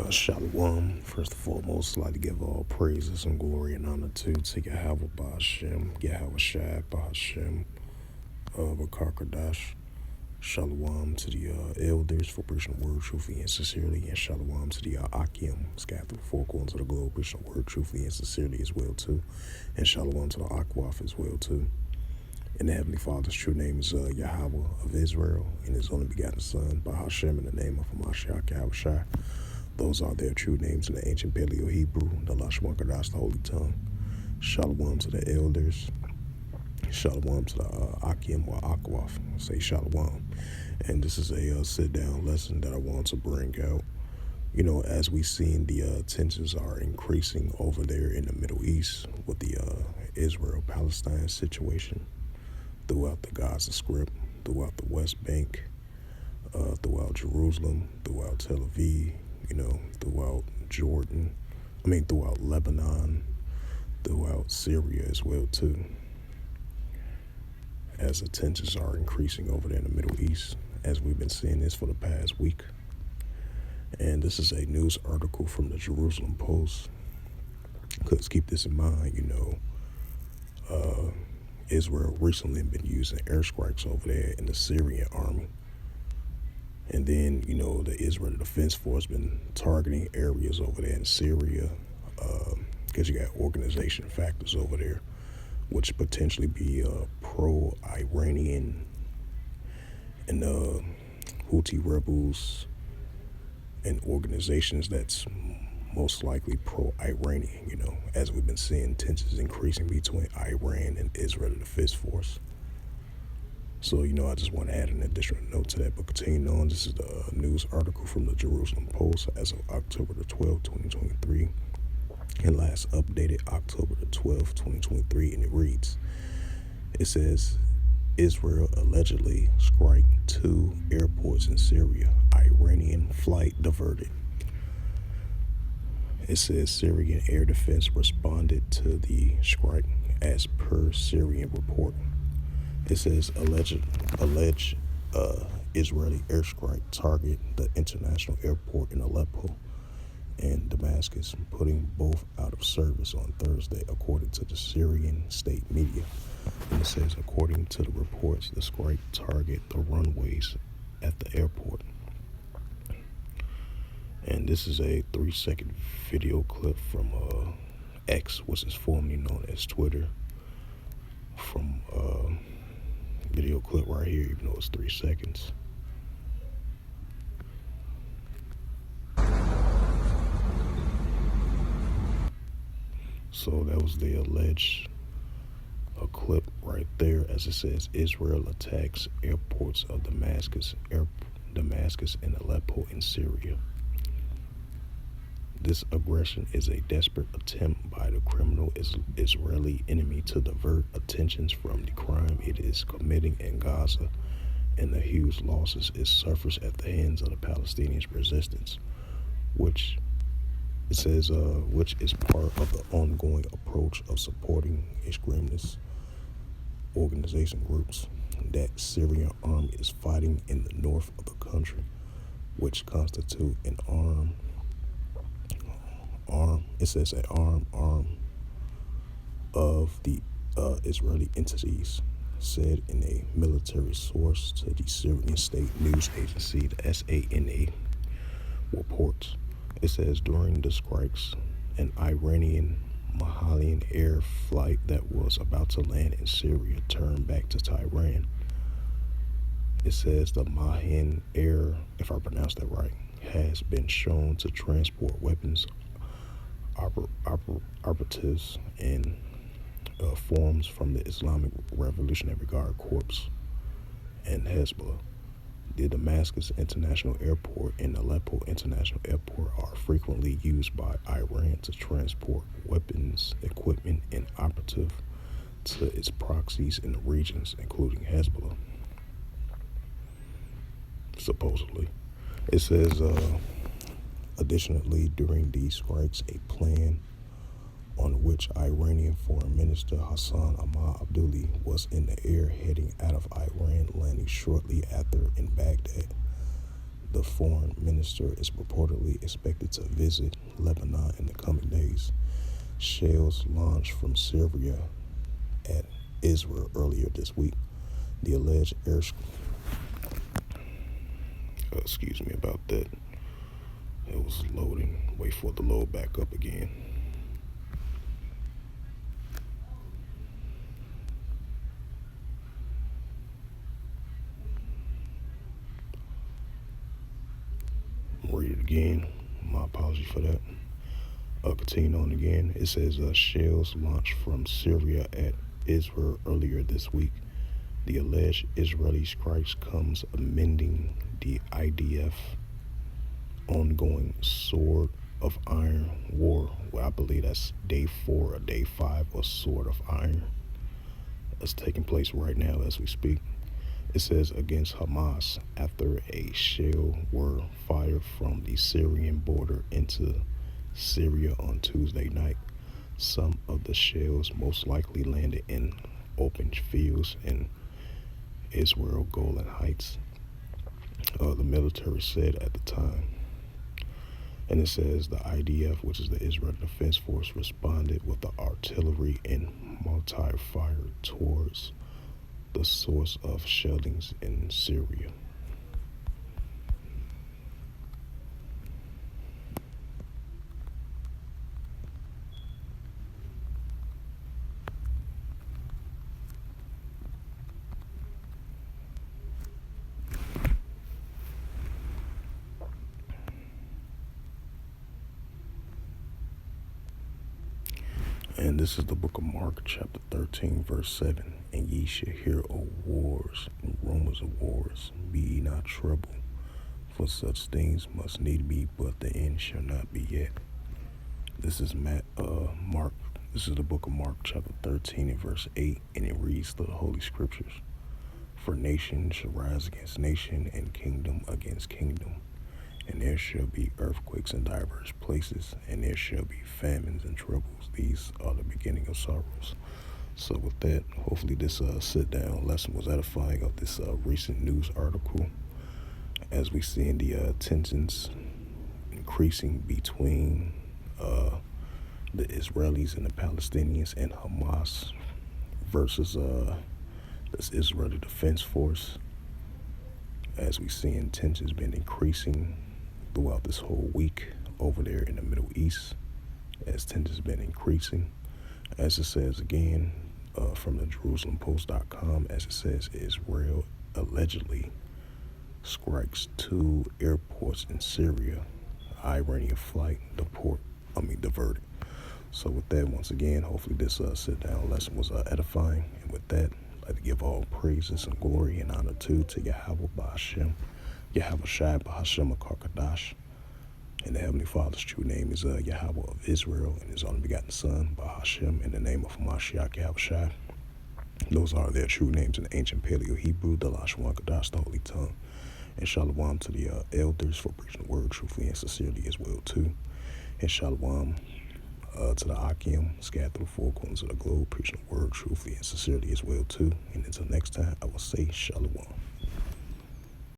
Shalom. First and foremost, I'd like to give all praises and glory and honor to Yahweh Ba'Hashem, Yahweh Shai Ba'Hashem, Bakarkadash. Shalom to the elders for preaching the word truthfully and sincerely, and shalom to the Akim, scattered through the four corners of the globe, preaching the word truthfully and sincerely as well too, and shalom to the Akwaf as well too. And the Heavenly Father's true name is Yahweh of Israel, and His only begotten Son, Ba'Hashem, in the name of Hamashiach Yahweh Shai. Those are their true names in the ancient Paleo-Hebrew, the Lashon Kodash, the Holy Tongue. Shalom to the elders. Shalom to the Akim or Akwaf. Say shalom. And this is a sit-down lesson that I want to bring out. You know, as we've seen, the tensions are increasing over there in the Middle East with the Israel-Palestine situation, throughout the Gaza Strip, throughout the West Bank, throughout Jerusalem, throughout Tel Aviv, throughout Jordan, throughout Lebanon, throughout Syria as well too, as the tensions are increasing over there in the Middle East, as we've been seeing this for the past week. And this is a news article from the Jerusalem Post, because keep this in mind, Israel recently been using airstrikes over there in the Syrian army. And then, the Israeli Defense Force been targeting areas over there in Syria, because you got organization factors over there, which potentially be pro-Iranian and Houthi rebels and organizations that's most likely pro-Iranian, as we've been seeing tensions increasing between Iran and Israeli Defense Force. So, I just want to add an additional note to that. But continuing on, this is the news article from the Jerusalem Post as of October the 12th, 2023. And last updated October the 12th, 2023. And it reads, it says, Israel allegedly strike 2 airports in Syria. Iranian flight diverted. It says Syrian air defense responded to the strike as per Syrian report. It says alleged Israeli airstrike target the international airport in Aleppo and Damascus, putting both out of service on Thursday, according to the Syrian state media. And it says, according to the reports, the strike target the runways at the airport. And this is a 3-second video clip from X, which is formerly known as Twitter, from video clip right here, even though it's 3 seconds. So that was the alleged clip right there, as it says, Israel attacks airports of Damascus and Aleppo in Syria. This aggression is a desperate attempt by the criminal Israeli enemy to divert attentions from the crime it is committing in Gaza and the huge losses it suffers at the hands of the Palestinian resistance, which it says, which is part of the ongoing approach of supporting extremist organization groups that Syrian army is fighting in the north of the country, which constitute an arm. It says an arm of the Israeli entities, said in a military source to the Syrian state news agency, the SANA, reports. It says during the strikes, an Iranian Mahalian air flight that was about to land in Syria turned back to Tehran. It says the Mahan Air, if I pronounced that right, has been shown to transport weapons operatives and forms from the Islamic Revolutionary Guard Corps and Hezbollah. The Damascus International Airport and Aleppo International Airport are frequently used by Iran to transport weapons, equipment, and operative to its proxies in the regions, including Hezbollah, supposedly. It says, additionally, during these strikes, a plan on which Iranian Foreign Minister Hassan Ahmad Abdulli was in the air heading out of Iran, landing shortly after in Baghdad. The foreign minister is reportedly expected to visit Lebanon in the coming days. Shells launched from Syria at Israel earlier this week. The alleged excuse me about that. It was loading. Wait for it to load back up again. Read it again. My apologies for that. Continue on again. It says shells launched from Syria at Israel earlier this week. The alleged Israeli strikes comes amending the IDF ongoing Sword of Iron war. Well, I believe that's day 4 or day 5 of Sword of Iron. That's taking place right now as we speak. It says against Hamas after a shell were fired from the Syrian border into Syria on Tuesday night. Some of the shells most likely landed in open fields in Israel Golan Heights, the military said at the time. And it says the IDF, which is the Israel Defense Force, responded with the artillery and mortar fire towards the source of shellings in Syria. And this is the book of Mark, chapter 13, verse 7. And ye shall hear of wars and rumors of wars. Be ye not troubled, for such things must need be, but the end shall not be yet. This is Mark. This is the book of Mark, chapter 13, and verse 8, and it reads the Holy Scriptures. For nation shall rise against nation, and kingdom against kingdom. And there shall be earthquakes in diverse places, and there shall be famines and troubles. These are the beginning of sorrows. So with that, hopefully this sit-down lesson was edifying of this recent news article, as we see in the tensions increasing between the Israelis and the Palestinians and Hamas versus this Israeli Defense Force, as we see tensions been increasing throughout this whole week over there in the Middle East, as tensions been increasing. As it says again from the JerusalemPost.com, as it says, Israel allegedly strikes 2 airports in Syria. Iranian flight diverted. So with that, once again, hopefully this sit-down lesson was edifying. And with that, I'd like to give all praises and glory and honor to Yahweh Ba'Hashem, Yahweh Shai Ba'Hashem HaKarkadash. And the Heavenly Father's true name is Yahweh of Israel, and His only begotten Son, Ba'Hashem, in the name of Mashiach Yahweh Shai. Those are their true names in the ancient Paleo-Hebrew, the Lashwan Kadash, the Holy Tongue. And shalom to the elders for preaching the word truthfully and sincerely as well, too. And shalom to the Akim, scattered through the 4 corners of the globe, preaching the word truthfully and sincerely as well, too. And until next time, I will say shalom.